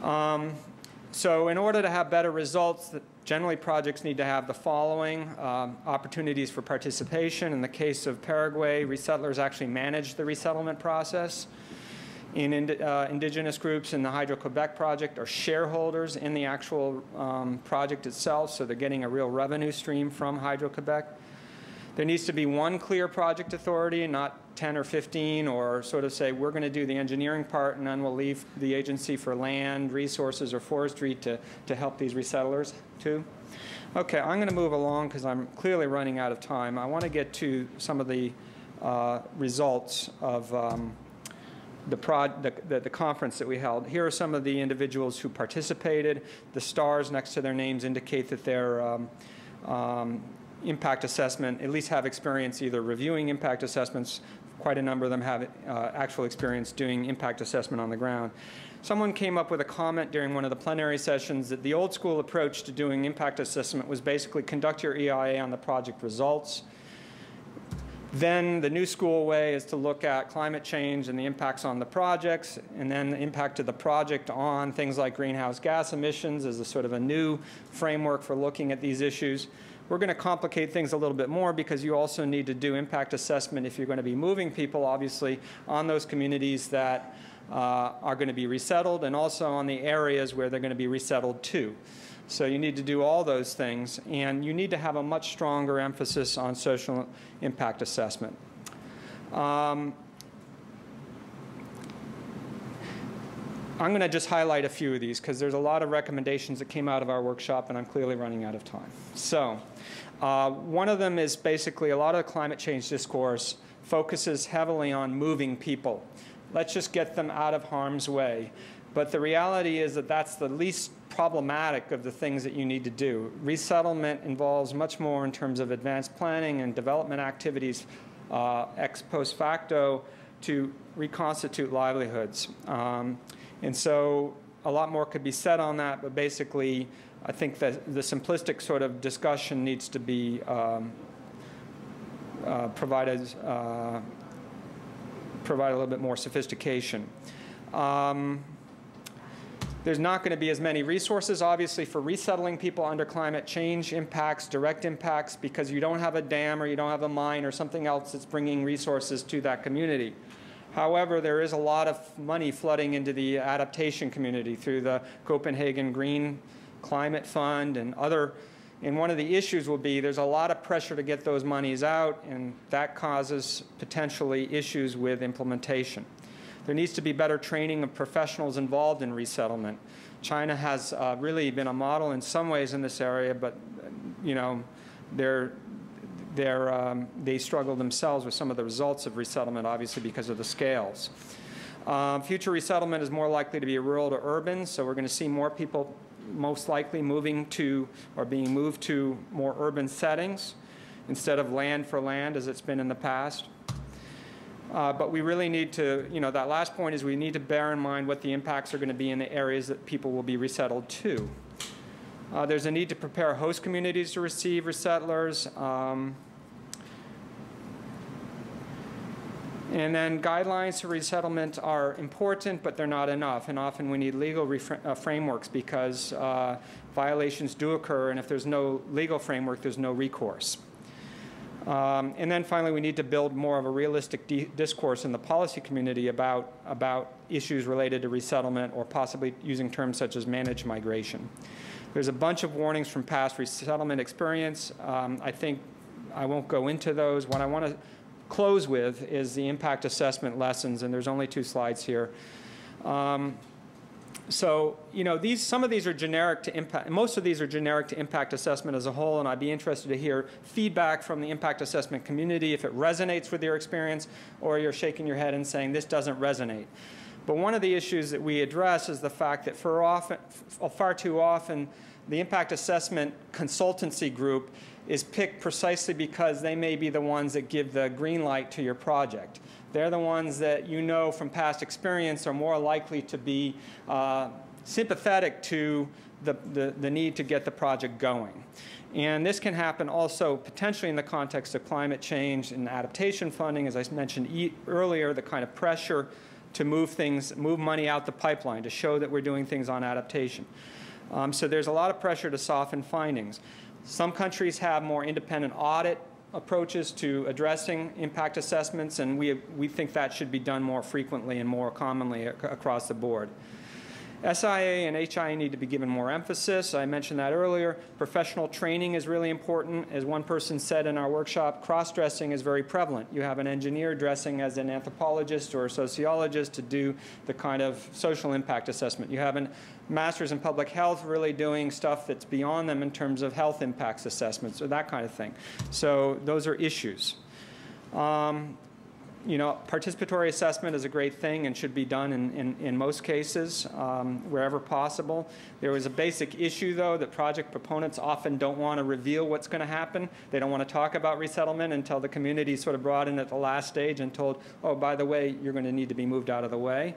So in order to have better results, generally projects need to have the following: opportunities for participation. In the case of Paraguay, resettlers actually manage the resettlement process. In indigenous groups in the Hydro-Quebec project are shareholders in the actual project itself, so they're getting a real revenue stream from Hydro-Quebec. There needs to be one clear project authority, not 10 or 15, or sort of say, we're going to do the engineering part and then we'll leave the agency for land, resources, or forestry to help these resettlers too. Okay, I'm going to move along because I'm clearly running out of time. I want to get to some of the results of the conference that we held. Here are some of the individuals who participated. The stars next to their names indicate that they're impact assessment, at least have experience either reviewing impact assessments. Quite a number of them have actual experience doing impact assessment on the ground. Someone came up with a comment during one of the plenary sessions that the old school approach to doing impact assessment was basically conduct your EIA on the project results. Then the new school way is to look at climate change and the impacts on the projects, and then the impact of the project on things like greenhouse gas emissions as a sort of a new framework for looking at these issues. We're going to complicate things a little bit more because you also need to do impact assessment if you're going to be moving people, obviously, on those communities that are going to be resettled and also on the areas where they're going to be resettled to. So you need to do all those things, and you need to have a much stronger emphasis on social impact assessment. I'm going to just highlight a few of these because there's a lot of recommendations that came out of our workshop, and I'm clearly running out of time. So one of them is basically a lot of the climate change discourse focuses heavily on moving people. Let's just get them out of harm's way. But the reality is that that's the least problematic of the things that you need to do. Resettlement involves much more in terms of advanced planning and development activities ex post facto to reconstitute livelihoods. And so a lot more could be said on that, but basically I think that the simplistic sort of discussion needs to be provide a little bit more sophistication. There's not going to be as many resources, obviously, for resettling people under climate change impacts, direct impacts, because you don't have a dam or you don't have a mine or something else that's bringing resources to that community. However, there is a lot of money flooding into the adaptation community through the Copenhagen Green Climate Fund and other. And one of the issues will be there's a lot of pressure to get those monies out, and that causes potentially issues with implementation. There needs to be better training of professionals involved in resettlement. China has really been a model in some ways in this area, but you know, they struggle themselves with some of the results of resettlement, obviously because of the scales. Future resettlement is more likely to be rural to urban, so we're going to see more people most likely moving to or being moved to more urban settings instead of land for land as it's been in the past. But we really need to, you know, that last point is we need to bear in mind what the impacts are going to be in the areas that people will be resettled to. There's a need to prepare host communities to receive resettlers. And then guidelines for resettlement are important, but they're not enough. And often we need legal frameworks because violations do occur, and if there's no legal framework, there's no recourse. And then finally, we need to build more of a realistic discourse in the policy community about issues related to resettlement, or possibly using terms such as managed migration. There's a bunch of warnings from past resettlement experience. I think I won't go into those. What I want to close with is the impact assessment lessons, and there's only 2 slides here. So, you know, some of these are generic to impact, most of these are generic to impact assessment as a whole, and I'd be interested to hear feedback from the impact assessment community if it resonates with your experience, or you're shaking your head and saying this doesn't resonate. But one of the issues that we address is the fact that far too often the impact assessment consultancy group is picked precisely because they may be the ones that give the green light to your project. They're the ones that you know from past experience are more likely to be sympathetic to the need to get the project going. And this can happen also potentially in the context of climate change and adaptation funding. As I mentioned earlier, the kind of pressure to move money out the pipeline, to show that we're doing things on adaptation. So there's a lot of pressure to soften findings. Some countries have more independent audit approaches to addressing impact assessments, and we think that should be done more frequently and more commonly across the board. SIA and HIA need to be given more emphasis. I mentioned that earlier. Professional training is really important. As one person said in our workshop, cross-dressing is very prevalent. You have an engineer dressing as an anthropologist or a sociologist to do the kind of social impact assessment. You have a master's in public health really doing stuff that's beyond them in terms of health impacts assessments or that kind of thing. So those are issues. You know, participatory assessment is a great thing and should be done in most cases, wherever possible. There was a basic issue, though, that project proponents often don't want to reveal what's going to happen. They don't want to talk about resettlement until the community is sort of brought in at the last stage and told, oh, by the way, you're going to need to be moved out of the way.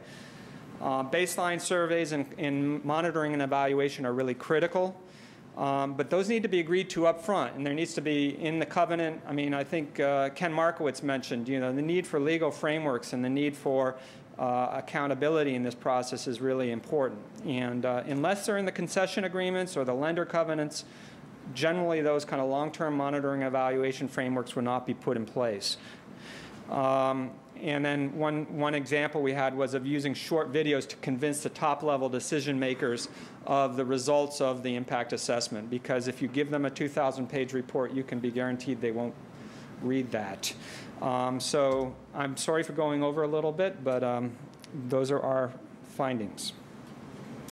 Baseline surveys and monitoring and evaluation are really critical. But those need to be agreed to up front, and there needs to be in the covenant. I mean, I think Ken Markowitz mentioned, you know, the need for legal frameworks and the need for accountability in this process is really important. And unless they're in the concession agreements or the lender covenants, generally those kind of long-term monitoring evaluation frameworks will not be put in place. And then one example we had was of using short videos to convince the top-level decision makers of the results of the impact assessment. Because if you give them a 2,000-page report, you can be guaranteed they won't read that. So I'm sorry for going over a little bit, but those are our findings.